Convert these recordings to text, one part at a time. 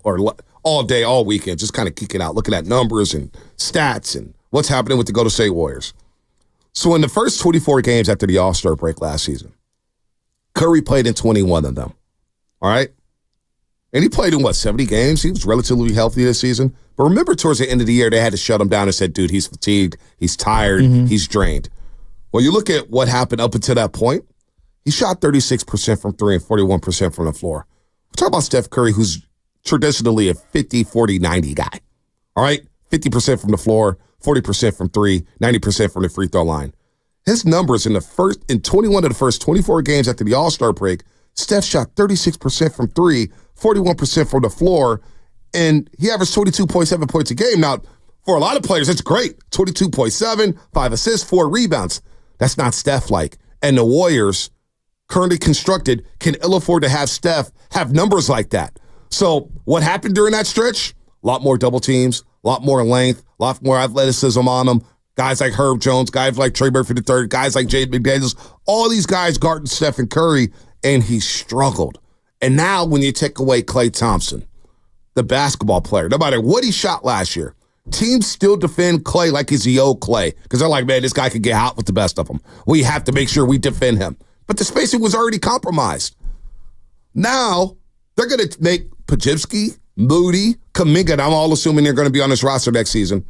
all day, all weekend, just kind of geeking out, looking at numbers and stats and what's happening with the Golden State Warriors. So in the first 24 games after the All-Star break last season, Curry played in 21 of them. All right? And he played in, 70 games? He was relatively healthy this season. But remember, towards the end of the year, they had to shut him down and said, dude, he's fatigued, he's tired, he's drained. Well, you look at what happened up until that point, he shot 36% from three and 41% from the floor. We're talking about Steph Curry, who's traditionally a 50, 40, 90 guy. All right? 50% from the floor, 40% from three, 90% from the free throw line. His numbers in 21 of the first 24 games after the All-Star break, Steph shot 36% from three, 41% from the floor, and he averaged 22.7 points a game. Now, for a lot of players, that's great. 22.7, 5 assists, 4 rebounds. That's not Steph-like. And the Warriors, currently constructed, can ill afford to have Steph have numbers like that. So what happened during that stretch? A lot more double teams, a lot more length, a lot more athleticism on them. Guys like Herb Jones, guys like Trey Murphy III, guys like Jaden McDaniels, all these guys guarding Stephen Curry, and he struggled. And now when you take away Klay Thompson, the basketball player, no matter what he shot last year, teams still defend Klay like he's the old Klay because they're like, man, this guy could get hot with the best of them. We have to make sure we defend him. But the spacing was already compromised. Now they're going to make Podziemski, Moody, Kuminga, and I'm all assuming they're going to be on this roster next season.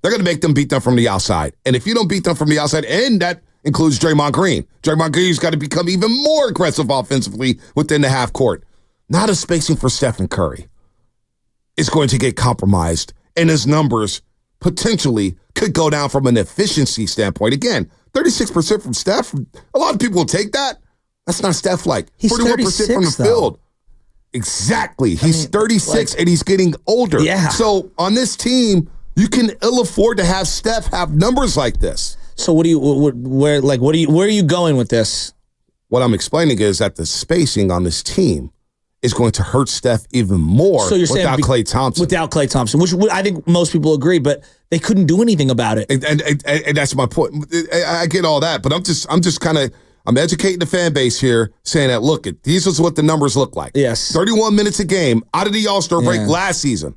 They're going to make them beat them from the outside. And if you don't beat them from the outside, and that includes Draymond Green. Draymond Green's got to become even more aggressive offensively within the half court. Now the spacing for Stephen Curry is going to get compromised, and his numbers potentially could go down from an efficiency standpoint. Again, 36% from Steph. A lot of people will take that. That's not Steph-like. He's 41% from the field. Exactly. He's 36 and he's getting older. Yeah. So on this team, you can ill afford to have Steph have numbers like this. So where are you going with this? What I'm explaining is that the spacing on this team is going to hurt Steph even more without Klay Thompson. Without Klay Thompson, which I think most people agree, but they couldn't do anything about it. And that's my point. I get all that, but I'm just kind of I'm educating the fan base here, saying that look, these is what the numbers look like. Yes, 31 minutes a game out of the All-Star break last season.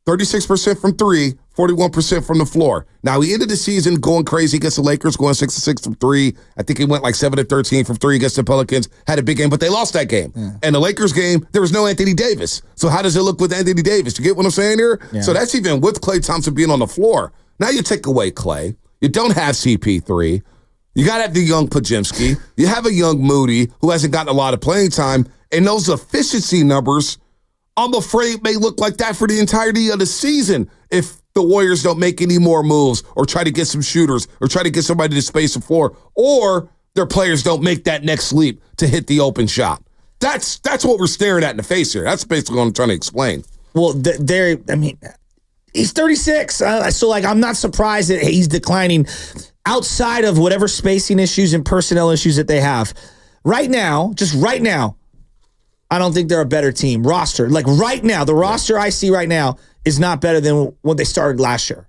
36% from three, 41% from the floor. Now, he ended the season going crazy against the Lakers, going 6-6 from three. I think he went like 7-13 from three against the Pelicans. Had a big game, but they lost that game. Yeah. And the Lakers game, there was no Anthony Davis. So how does it look with Anthony Davis? You get what I'm saying here? Yeah. So that's even with Klay Thompson being on the floor. Now you take away Klay. You don't have CP3. You got to have the young Podziemski. You have a young Moody who hasn't gotten a lot of playing time. And those efficiency numbers, I'm afraid, may look like that for the entirety of the season if the Warriors don't make any more moves or try to get some shooters or try to get somebody to space the floor or their players don't make that next leap to hit the open shot. That's what we're staring at in the face here. That's basically what I'm trying to explain. Well, he's 36. So, I'm not surprised that he's declining outside of whatever spacing issues and personnel issues that they have. Right now, I don't think they're a better team. Roster, right now, the roster I see right now is not better than what they started last year.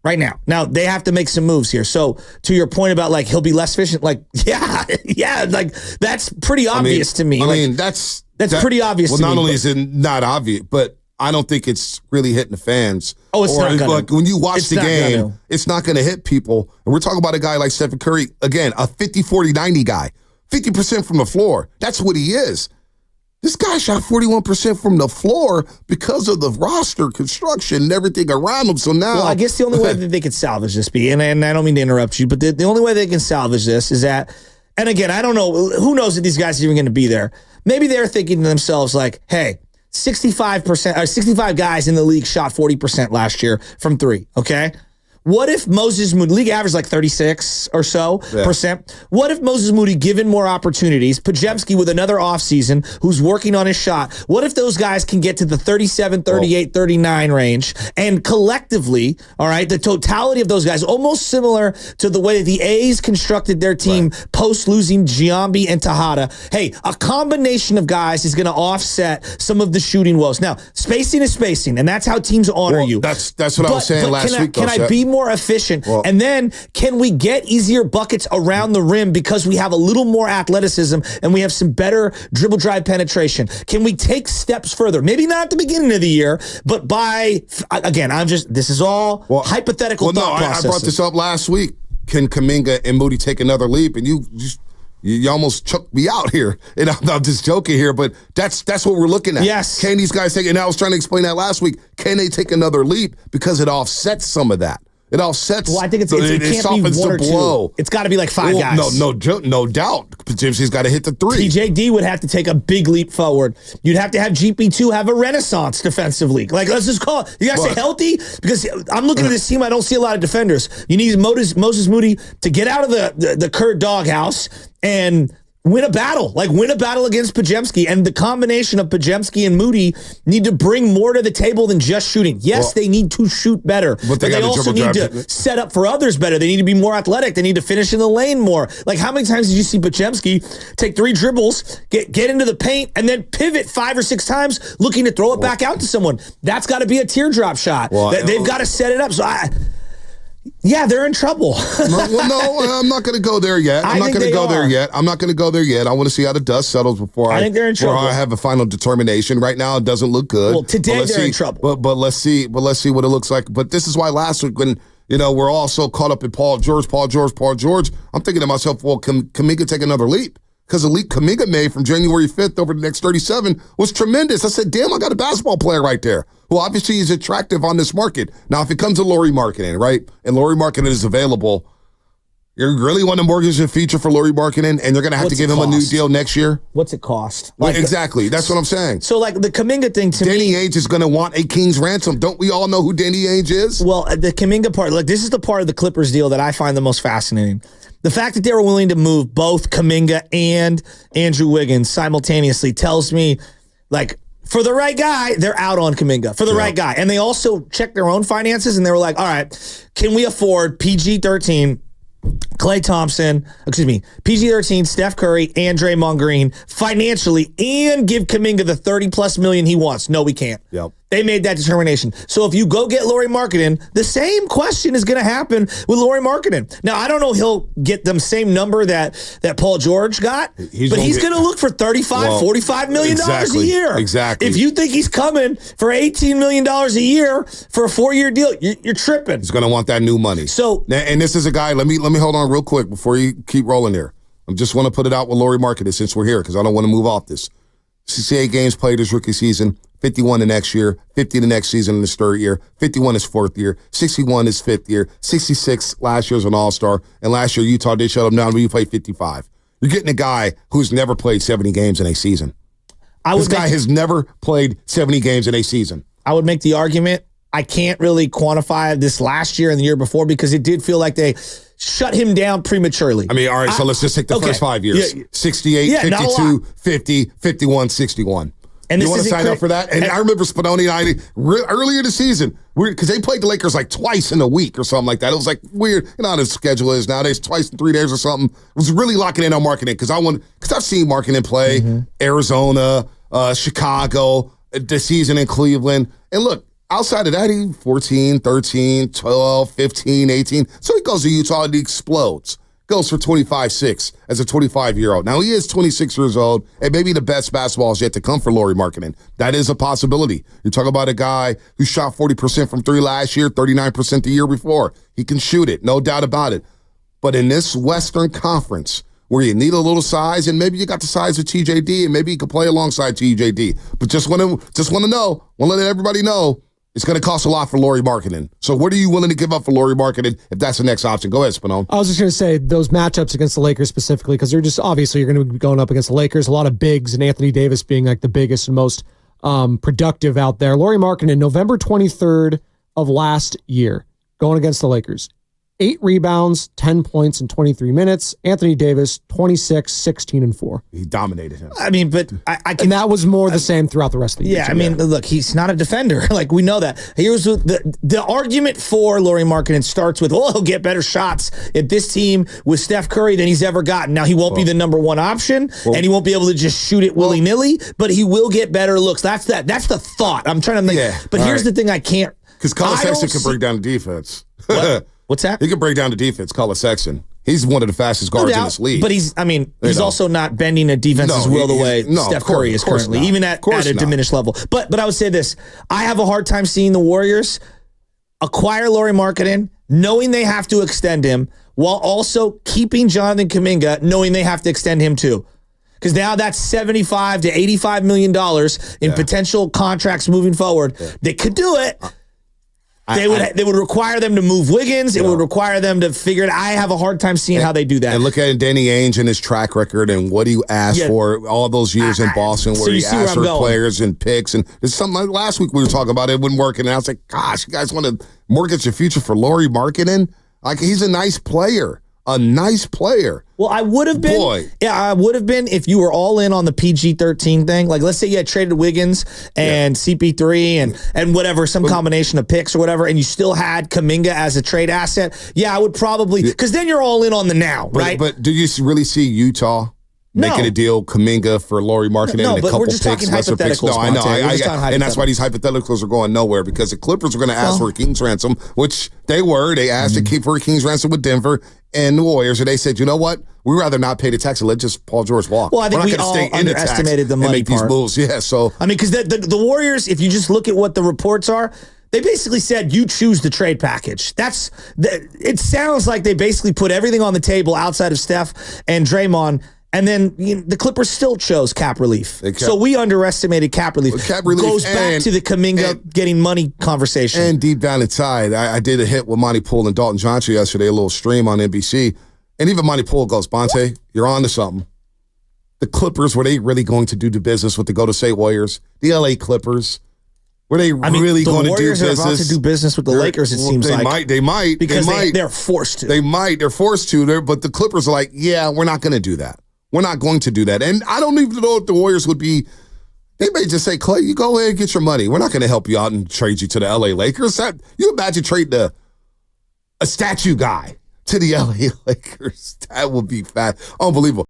Right now. Now, they have to make some moves here. So, to your point about, he'll be less efficient, that's pretty obvious to me. That's pretty obvious to me. Well, not only is it not obvious, but I don't think it's really hitting the fans. Oh, it's not going to. When you watch the game, it's not going to hit people. And we're talking about a guy like Stephen Curry, again, a 50, 40, 90 guy. 50% from the floor. That's what he is. This guy shot 41% from the floor because of the roster construction and everything around him. So now... Well, I guess the only way that they could salvage this, and I don't mean to interrupt you, but the only way they can salvage this is that, and again, I don't know, who knows if these guys are even going to be there. Maybe they're thinking to themselves hey, 65 guys in the league shot 40% last year from three, okay? What if Moses Moody, league average 36 or so percent. What if Moses Moody, given more opportunities, Podziemski with another offseason who's working on his shot, what if those guys can get to the 37, 38, 39 range and ccllectively, all right, the totality of those guys, almost similar to the way that the A's constructed their team post losing Giambi and Tejada. Hey, a combination of guys is going to offset some of the shooting woes. Now, spacing is spacing, and that's how teams honor you. That's what I was saying last week. Can I be more efficient? And then can we get easier buckets around the rim because we have a little more athleticism and we have some better dribble drive penetration? Can we take steps further? Maybe not at the beginning of the year, but again, this is all hypothetical thought processes. I brought this up last week. Can Kuminga and Moody take another leap? And you almost choked me out here. And I'm just joking here, but that's what we're looking at. Yes. Can these guys take it? And I was trying to explain that last week. Can they take another leap? Because it offsets some of that. It offsets. Well, I think it can't be one or two. It's got to be like five guys. No doubt. Podziemski's got to hit the three. TJD would have to take a big leap forward. You'd have to have GP2 have a renaissance defensively. Like, let's just call it. You got to say healthy, because I'm looking at this team. I don't see a lot of defenders. You need Moses Moody to get out of the Kurt doghouse and win a battle against Podziemski. And the combination of Podziemski and Moody need to bring more to the table than just shooting. Yes, they need to shoot better, but they also need to set up for others better. They need to be more athletic. They need to finish in the lane more. Like, how many times did you see Podziemski take 3 dribbles, get into the paint, and then pivot 5 or 6 times looking to throw it back out to someone? That's got to be a teardrap shot. They've got to set it up. So yeah, they're in trouble. No, I'm not going to go there yet. I'm not going to go there yet. I want to see how the dust settles before I think they're in trouble. I have a final determination. Right now, it doesn't look good. Well, today they're in trouble. But let's see what it looks like. But this is why last week, when we're all so caught up in Paul George, I'm thinking to myself, well, can Kuminga take another leap? Because the leap Kuminga made from January 5th over the next 37 was tremendous. I said, damn, I got a basketball player right there. Well, obviously he's attractive on this market. Now, if it comes to Lauri Markkanen, right, and Lauri Markkanen is available, you really want to mortgage a feature for Lauri Markkanen, and you're going to have to give him a new deal next year? What's it cost? Exactly. That's what I'm saying. So, like, the Kuminga thing to me... Danny Ainge is going to want a king's ransom. Don't we all know who Danny Ainge is? Well, the Kuminga part, like, this is the part of the Clippers deal that I find the most fascinating. The fact that they were willing to move both Kuminga and Andrew Wiggins simultaneously tells me, like, for the right guy, they're out on Kuminga. For the right guy. And they also checked their own finances, and they were like, all right, can we afford PG-13, Klay Thompson, PG-13, Steph Curry, and Draymond Green financially, and give Kuminga the $30+ million he wants? No, we can't. Yep. They made that determination. So if you go get Lauri Markkanen, the same question is going to happen with Lauri Markkanen. Now, I don't know he'll get the same number that Paul George got, but he's going to look for $45 million a year. Exactly. If you think he's coming for $18 million a year for a 4-year deal, you're tripping. He's going to want that new money. So, and this is a guy, let me hold on real quick before you keep rolling there. I just want to put it out with Lauri Markkanen since we're here, because I don't want to move off this. 68 games played his rookie season, 51 the next year, 50 the next season in his 3rd year, 51 his 4th year, 61 his 5th year, 66 last year as an All-Star, and last year Utah did shut him down, but you played 55. You're getting a guy who's never played 70 games in a season. This guy has never played 70 games in a season. I would make the argument, I can't really quantify this last year and the year before, because it did feel like they shut him down prematurely. I mean, all right, so let's just take the first 5 years. 68, 52, 50, 51, 61. And you want to sign up for that? And I remember Spadoni and I, earlier this season, because they played the Lakers like twice in a week or something like that. It was like weird. You know how the schedule is nowadays, twice in 3 days or something. I was really locking in on Markkanen because I've seen Markkanen play Arizona, Chicago, the season in Cleveland. And look, outside of that, he 14, 13, 12, 15, 18. So he goes to Utah and he explodes. Goes for 25-6 as a 25-year-old. Now, he is 26 years old, and maybe the best basketball is yet to come for Lauri Markkanen. That is a possibility. You're talking about a guy who shot 40% from 3 last year, 39% the year before. He can shoot it, no doubt about it. But in this Western Conference, where you need a little size, and maybe you got the size of TJD, and maybe you can play alongside TJD. But just want to let everybody know, it's going to cost a lot for Lauri Markkanen. So what are you willing to give up for Lauri Markkanen if that's the next option? Go ahead, Spinone. I was just going to say those matchups against the Lakers specifically, because they're just obviously you're going to be going up against the Lakers, a lot of bigs, and Anthony Davis being like the biggest and most productive out there. Lauri Markkanen, November 23rd of last year, going against the Lakers. 8 rebounds, 10 points in 23 minutes. Anthony Davis, 26, 16, and 4. He dominated him. I mean, but I can... And that was more the same throughout the rest of the year. Yeah, I mean, look, he's not a defender. Like, we know that. Here's the argument for Lauri Markkanen starts with, he'll get better shots at this team with Steph Curry than he's ever gotten. Now, he won't be the number 1 option, and he won't be able to just shoot it willy-nilly, but he will get better looks. That's the thought. I'm trying to think. Yeah, but here's the thing I can't Because Colin I don't Sexton can see- break down the defense. What? What's that? He can break down the defense, Colin Sexton. He's one of the fastest guards in this league. But he's also not bending a defense's will the way Steph Curry is currently, even at a diminished level. But I would say this. I have a hard time seeing the Warriors acquire Lauri Markkanen, knowing they have to extend him, while also keeping Jonathan Kuminga, knowing they have to extend him too. Because now that's $75 to $85 million in potential contracts moving forward. They could do it. They would require them to move Wiggins. It would require them to figure it out. I have a hard time seeing how they do that. And look at Danny Ainge and his track record and what he asked for all those years in Boston where he asked for players and picks. And it's something like last week we were talking about it wouldn't work. And I was like, gosh, you guys want to mortgage your future for Lauri Markkanen? Like, he's a nice player. A nice player. Well, I would have been. Boy. Yeah, I would have been if you were all in on the PG-13 thing. Like, let's say you had traded Wiggins and CP3 and whatever, some combination of picks or whatever, and you still had Kuminga as a trade asset. Yeah, I would probably, because then you're all in on the now, right? But do you really see Utah making a deal, Kuminga for Lauri Markkanen and a couple picks, lesser picks? No, I know. And that's why these hypotheticals are going nowhere, because the Clippers are going to ask for a King's ransom, which they were. They asked to keep for a King's ransom with Denver and the Warriors, and they said, you know what? We'd rather not pay the tax and let just Paul George walk. Well, I think we all underestimated the money and make part. these moves. Yeah, so. I mean, because the Warriors, if you just look at what the reports are, they basically said you choose the trade package. It sounds like they basically put everything on the table outside of Steph and Draymond. And then the Clippers still chose cap relief. So we underestimated cap relief. Well, cap relief goes back to the Kuminga getting money conversation. And deep down inside, I did a hit with Monty Poole and Dalton Johnson yesterday, a little stream on NBC. And even Monty Poole goes, Bonte, you're on to something. The Clippers, were they really going to do the business with the Golden State Warriors? The LA Clippers, were they really going to do business? The Warriors are about to do business with the Lakers, it seems like. They might. Because they're forced to. They might. They're forced to. But the Clippers are like, yeah, we're not going to do that. We're not going to do that. And I don't even know if the Warriors would be, they may just say, Klay, you go ahead and get your money. We're not going to help you out and trade you to the LA Lakers. You imagine trading a statue guy to the LA Lakers. That would be unbelievable.